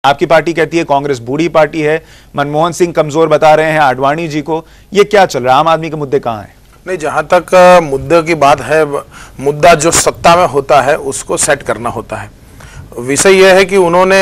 आपकी पार्टी कहती है कांग्रेस बूढ़ी पार्टी है, मनमोहन सिंह कमजोर बता रहे हैं आडवाणी जी को। ये क्या चल रहा है? आम आदमी के मुद्दे कहां हैं? नहीं, जहां तक मुद्दे की बात है, मुद्दा जो सत्ता में होता है उसको सेट करना होता है। विषय यह है कि उन्होंने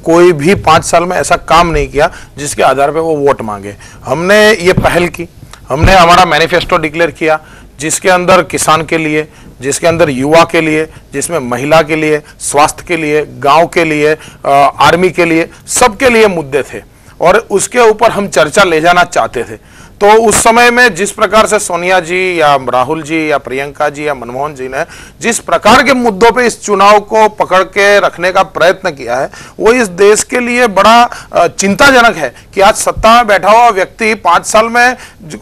कोई भी 5 साल में ऐसा काम नहीं किया जिसके आधार पे वो वोट मांगे। हमने ये पहल की, हमने हमारा मैनिफेस्टो डिक्लेयर किया जिसके अंदर किसान के लिए, जिसके अंदर युवा के लिए, जिसमें महिला के लिए, स्वास्थ्य के लिए, गांव के लिए, आर्मी के लिए, सबके लिए मुद्दे थे और उसके ऊपर हम चर्चा ले जाना चाहते थे। तो उस समय में जिस प्रकार से सोनिया जी या राहुल जी या प्रियंका जी या मनमोहन जी ने जिस प्रकार के मुद्दों पे इस चुनाव को पकड़ के रखने का प्रयत्न किया है, वो इस देश के लिए बड़ा चिंताजनक है कि आज सत्ता में बैठा हुआ व्यक्ति 5 साल में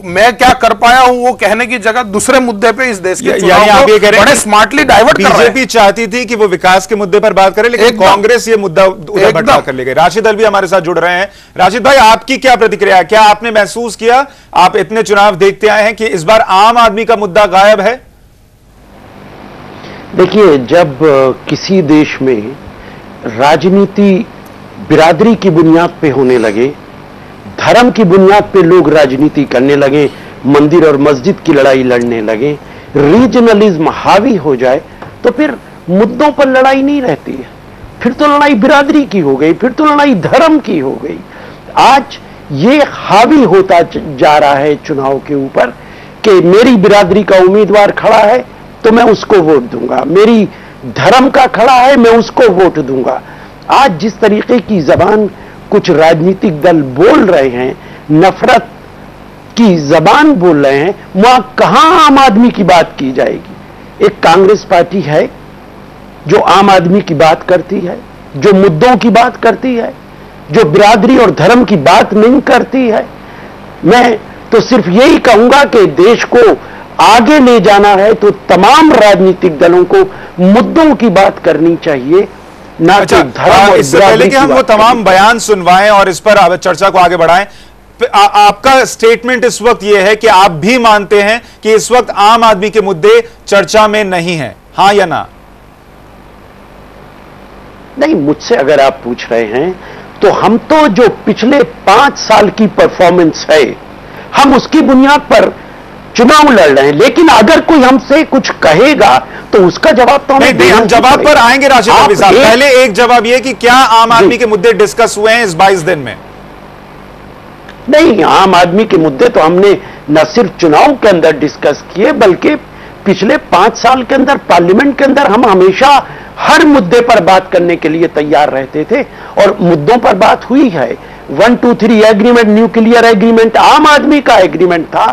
मैं क्या कर पाया हूं वो कहने की जगह दूसरे मुद्दे पे इस देश के चुनाव को बड़े स्मार्टली डाइवर्ट कर रहे हैं। बीजेपी चाहती थी कि वो विकास के मुद्दे पर बात करे, लेकिन कांग्रेस ये मुद्दा उधर भटका कर ले गई। राशिद अलवी हमारे साथ जुड़ रहे हैं। राशिद भाई, आपकी क्या प्रतिक्रिया है? क्या आपने महसूस किया, आप इतने चुनाव देखते आए हैं, कि इस बार आम आदमी का मुद्दा गायब है? देखिए, जब किसी देश में राजनीति बिरादरी की बुनियाद पे होने लगे, धर्म की बुनियाद पे लोग राजनीति करने लगे, मंदिर और मस्जिद की लड़ाई लड़ने लगे, रीजनलिज्म हावी हो जाए, तो फिर मुद्दों पर लड़ाई नहीं रहती है। फिर तो लड़ाई बिरादरी की हो गई, फिर तो लड़ाई धर्म की हो गई। आज ये हावी होता जा रहा है चुनाव के ऊपर कि मेरी बिरादरी का उम्मीदवार खड़ा है तो मैं उसको वोट दूंगा, मेरी धर्म का खड़ा है मैं उसको वोट दूंगा। आज जिस तरीके की जबान कुछ राजनीतिक दल बोल रहे हैं, नफरत की जबान बोल रहे हैं, वहां कहां आम आदमी की बात की जाएगी? एक कांग्रेस पार्टी है जो आम आदमी की बात करती है, जो मुद्दों की बात करती है, जो बिरादरी और धर्म की बात नहीं करती है। मैं तो सिर्फ यही कहूंगा कि देश को आगे ले जाना है तो तमाम राजनीतिक दलों को मुद्दों की बात करनी चाहिए, ना कि धर्म। इससे पहले कि हम वो तमाम बयान सुनवाएं और इस पर चर्चा को आगे बढ़ाएं, आपका स्टेटमेंट इस वक्त ये है कि आप भी मानते हैं कि इस वक्त आम आदमी के मुद्दे चर्चा में नहीं है, हां या ना? नहीं, मुझसे अगर आप पूछ रहे हैं तो हम तो जो पिछले 5 साल की परफॉर्मेंस है, हम उसकी बुनियाद पर चुनाव लड़ रहे हैं। लेकिन अगर कोई हमसे कुछ कहेगा तो उसका जवाब तो नहीं, हम जवाब पर आएंगे राशिद अलवी साहब। पहले एक जवाब यह कि क्या आम आदमी के मुद्दे डिस्कस हुए हैं इस 22 दिन में? नहीं, आम आदमी के मुद्दे तो हमने न सिर्फ चुनाव के अंदर डिस्कस किए, बल्कि पिछले 5 साल के अंदर पार्लियामेंट के अंदर हम हमेशा हर मुद्दे पर बात करने के लिए तैयार रहते थे और मुद्दों पर बात हुई है। 1, 2, 3 एग्रीमेंट, न्यूक्लियर एग्रीमेंट आम आदमी का एग्रीमेंट था।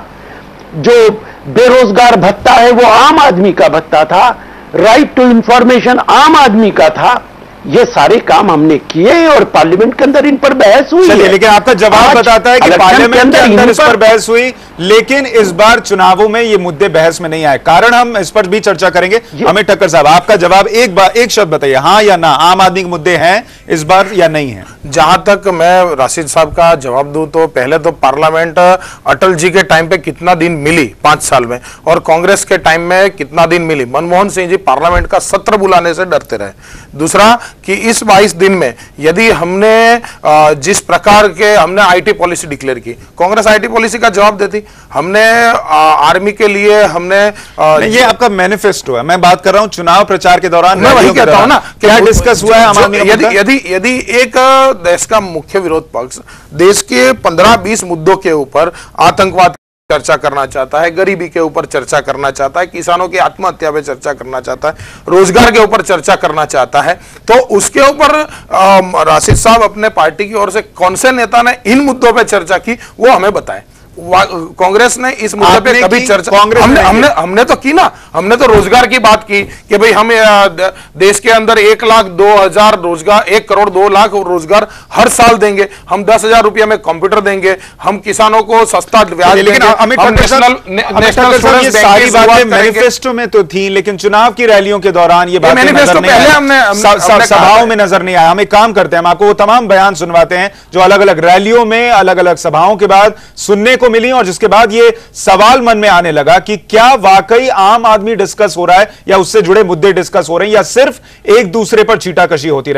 जो बेरोजगार भत्ता है वो आम आदमी का भत्ता था। राइट टू इंफॉर्मेशन आम आदमी का था। ये सारे काम हमने किए और पार्लियामेंट के अंदर इन पर बहस हुई है। लेकिन आपका जवाब बताता है कि पार्लियामेंट के अंदर इस पर बहस हुई, लेकिन इस बार चुनावों में ये मुद्दे बहस में नहीं आए। कारण हम इस पर भी चर्चा करेंगे। अमित ठक्कर साहब, आपका जवाब एक शब्द बताइए, हां या ना, आम आदमी के मुद्दे हैं इस बार या नहीं है? जहां तक मैं राशिद साहब का जवाब दूं तो पहले तो पार्लियामेंट अटल जी के टाइम पे कितना दिन मिली 5 साल में, और कांग्रेस के टाइम में कितना दिन मिली? मनमोहन सिंह जी पार्लियामेंट का सत्र बुलाने से डरते रहे। दूसरा कि इस 22 दिन में यदि हमने जिस प्रकार के हमने आईटी पॉलिसी डिक्लेयर की, कांग्रेस आईटी पॉलिसी का जवाब देती। हमने आर्मी के लिए हमने ये आपका मैनिफेस्टो है, मैं बात कर रहा हूं चुनाव प्रचार के दौरान। मैं वही कहता हूं ना, क्या डिस्कस हुआ है? यदि एक देश का मुख्य विरोध पक्ष देश के 15-20 मुद्दों के ऊपर, आतंकवाद चर्चा करना चाहता है, गरीबी के ऊपर चर्चा करना चाहता है, किसानों की आत्महत्या पे चर्चा करना चाहता है, रोजगार के ऊपर चर्चा करना चाहता है, तो उसके ऊपर राशिद साहब अपने पार्टी की ओर से कौन से नेता ने इन मुद्दों पे चर्चा की वो हमें बताएं। कांग्रेस ने इस मुद्दे पे कभी चर्चा? हमने तो की ना। हमने तो रोजगार की बात की कि भाई हम देश के अंदर 1,02,000 रोजगार, 1 करोड़ 2 लाख रोजगार हर साल देंगे। हम 10,000 रुपये में कंप्यूटर देंगे, हम किसानों को सस्ता ब्याज देंगे। ये सारी बातें मैनिफेस्टो में तो थी, लेकिन चुनाव की रैलियों के दौरान ये बातें सभाओं में नजर नहीं आया। हम एक काम करते हैं, हम आपको वो तमाम बयान सुनवाते हैं जो अलग अलग रैलियों में, अलग अलग सभाओं के बाद सुनने को मिली, और जिसके बाद ये सवाल मन में आने लगा कि क्या वाकई आम आदमी डिस्कस हो रहा है या उससे जुड़े मुद्दे डिस्कस हो रहे हैं, या सिर्फ एक दूसरे पर छींटाकशी होती रही।